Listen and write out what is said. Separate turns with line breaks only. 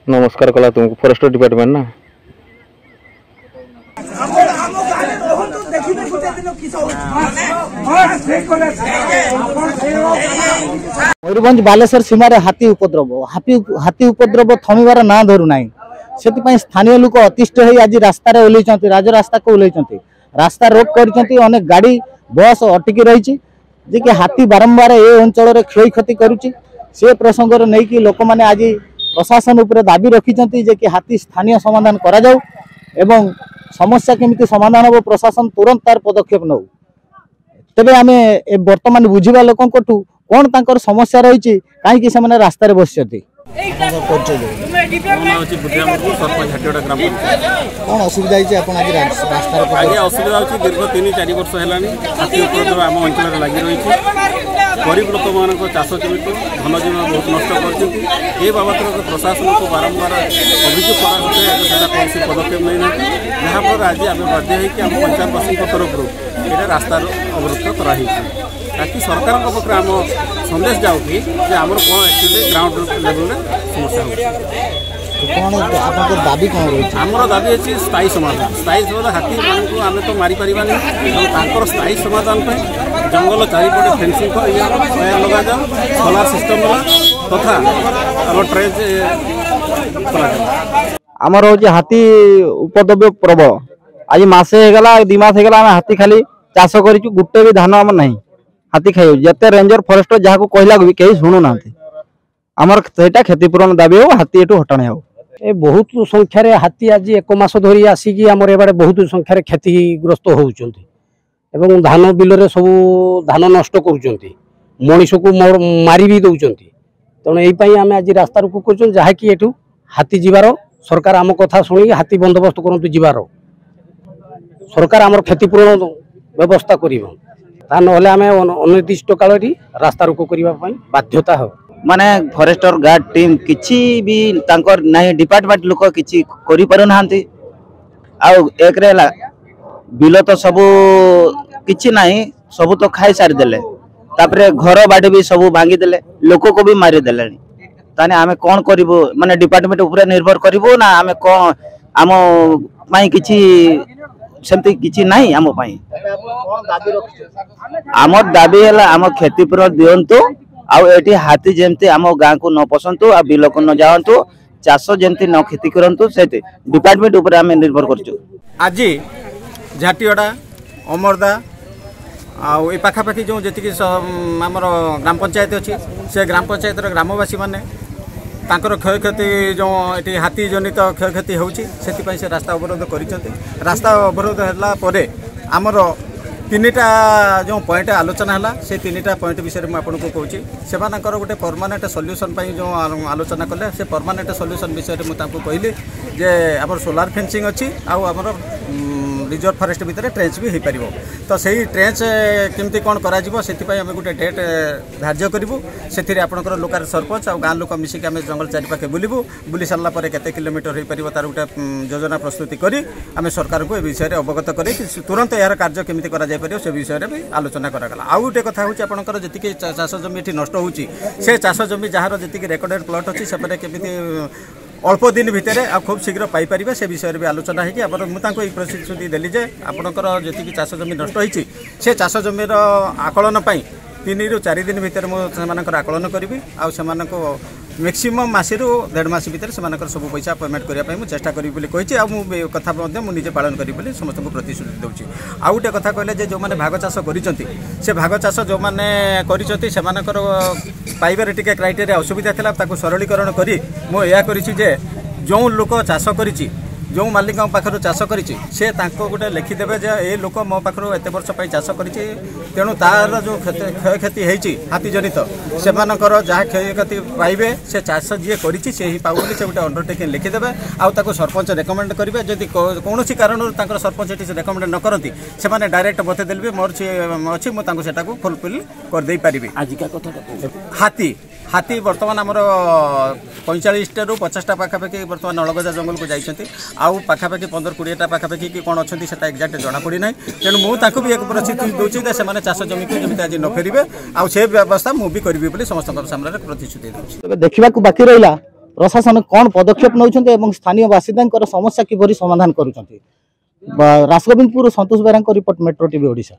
नमस्कार कला तुमको फॉरेस्ट डिपार्टमेंट ना
मयूरभंज बालेश्वर सीमार हाथी उपद्रव थमिबार ना धरू ना से स्थानीय लोक अतिष्ठ हो आज रास्तार ओल्लैंट राजरास्ता को ओल्लैंट रास्ता रोक कर अनेक गाड़ी बस अटकी रही जे कि हाथी बारंबार ए अंचल क्षय क्षति करुच्ची से प्रसंग नहीं कि लोक मैंने आज प्रशासन उपर दाबी रखिंट जे कि हाथी स्थानीय समाधान करा जाऊ एवं समस्या केमिति समाधान हो प्रशासन तुरंत तार पदक्षेप नौ तेबे आमे वर्तमान बुझिबा लोकन कोठू कोन तांकर समस्या रही कहीं से रास्ता रे बसछथि कौन असुविधा
असुविधा दीर्घ 3-4 वर्ष है हाथी उपद्रव आम अंचल लगी रही गरीब लोक मान चाष जमी धन जमी बहुत नष्ट कर बाबद प्रशासन को बारंबार अभियोग कौन पदक्षेप नहीं जहाँफल आज आम बाध्य होम पंचायतवासी तरफ ये रास्ता अवरुद्ध कराई ताकि सरकार पक्ष आम संदेश जाऊँ कि आमर कौन एक्चुअली ग्राउंड लेवल समस्या हो
दाबी कौन रही
आमर दाबी अच्छी स्थायी समाधान हाथी मान आम तो मारी पार स्थायी समाधान जंगल चारिपटे फेंसिंग लगा जाऊ सोलार सिस्टम तथा आम ट्रेज
आमर हूँ हाथी उपद्रव प्रबल आज मसे होगा 2 मास होगा हाथी खाली चाष कर गोटे भी धान आम ना हाथी खाई जिते रेंजर फॉरेस्टर जहाँ कहला भी कहीं शुणु ना आमर से क्षतिपूरण दाबी हो हाथी एटू हटाणे हो
ए बहुत संख्यार हाथी आज 1 मास धरी आसिकी आमर एबारे बहुत संख्यार क्षतिग्रस्त होउचंती एवं धान बिल सब धान नष्ट करुँच मनीष को मारी भी दौरान तेणु यही आम आज रास्ता रोक कर जहाँकि एठू हाथी जीवार सरकार आम कथा शुणी हाथी बंदोबस्त करतु जीवार सरकार आमर क्षतिपूरण व्यवस्था कर अनिर्दिष्ट काल रास्ता रोक करने बाध्यता हो
माने फॉरेस्टर गार्ड टीम किछि भी तांकर नाही डिपार्टमेंट लोक किछि करि पारु नाहंती आउ एक रेला बिल तो सब किछि नाही सब तो खाई सारी देले तापरे घर बाड़ी भी सब भांगी देले लोक को भी मारी देले ताने आमे कोन करिवो माने डिपार्टमेंट ऊपर निर्भर करिवो ना आमे कोन आम पई किछि सेमती किछि नाही आम पई आमर दाबी हैला आम क्षतिपूरण दियंतु आउ एटी हाथी जेमती आम गाँ को न पसंतु आ बिल को न जावंतु चाष जेमती न खेती करंतु से डिपार्टमेंट ऊपर आम निर्भर करछु
आज झाटीअडा अमरदा आउ ए पाखापाखि जो जी आमर ग्राम पंचायत अच्छी से ग्राम पंचायत ग्रामवासी माने तांकर क्षय क्षति जो ये हाथी जनित क्षय क्षति होउची सेति से रास्ता अवरोध कर रास्ता अवरोध है परे आमर 3टा जो पॉइंट आलोचना है से 3टा पॉइंट विषय में आपको कहूँ से गोटे परमानेंट सॉल्यूशन जो आलोचना कले से परमानेंट सॉल्यूशन विषय में कहली जे आम सोलार फेंसिंग अच्छी आमर रिजर्व फॉरेस्ट भितर ट्रेंच भी हो पार तो सही ट्रेंच केमती कौन करा आम गोटे डेट धार्य करूँ से आपंकर लोकल सरपंच आ गाँ लोक मिसिक आम जंगल चारिपाखे बुलू बुली सारापर केते किलोमीटर हो पार तार गोटे योजना प्रस्तुति करी आम सरकार को विषय में अवगत कर तुरंत यार कार्य केमती करा से विषय में भी आलोचना करागला आउ गोटे कथा हूँ आपंकर जी चाष जमी ये नष्ट होची से चाष जमी जार जी रेकर्डेड प्लॉट अच्छी से केमती अल्प दिन भितर आ खूब शीघ्र पाइपर से विषय में आलोचना होगी मुझे प्रतिश्रुति देली जे आपंकर जी चाष जमी नष्ट होती से चाष जमीर आकलन 3 ରୁ 4 दिन भितर मुझे आकलन करी आ मैक्सिमम मासी रू 1.5 मास भितर से सब पैसा पेमेंट करने मुझे चेष्टा करी कही कथा मुझे पालन करी समस्त को प्रतिश्रुति दूसरी आउ गोटे कथा कहले जो मैंने भाग चाष कर भाग चाष जो मैंने कर पाइबार टिके क्राइटेरिया असुविधा था सरलीकरण करी मुझे जो लोक चाष करी जो मालिक पाखर चाष करी गोटे लिखिदेवे ये लोक मो पाखर एत वर्ष चाष कर तेणु तार जो क्षय क्षति होती हाथी जनित से जहाँ क्षय क्षति पाइबे से चाष जी कर पाऊ से गोटे अंडरटेकिंग लिखिदेवे आउ सरपंच रेकमेंड करेंगे जदि कौन कारण सरपंच ये रेकमेंड न करती से डायरेक्ट बतेदेले मोर अच्छी मुझे फुलफिल करदे पारि आजिका कथा हाथी हाथी बर्तमान आमर 45 रू 50टा पाखापाखि बर्तमान नलगजा जंगल को जाइछंती आउ पाखापाखि 15-20टा पाखापाखि कि कोन अछंती सेटा एक्जाक्ट जणा पड़ी नै तेणु मु ताकू भी एक परिस्थिति दोछि जे से माने चाष जमी को जेमिति आज न फेरिबे आउ से व्यवस्था मु भी करबी बोली समस्त सामने प्रतिश्रुति दोछि।
तबे देखिबाकू बाकी रहिला प्रशासन कौन पदक्षेप नौछंती एवं स्थानीय बासिंदांकर समस्या किभरि समाधान करूछंती। रासगोविंदपुर संतोष बेरा रिपोर्ट, मेट्रो टीवी ओडिशा।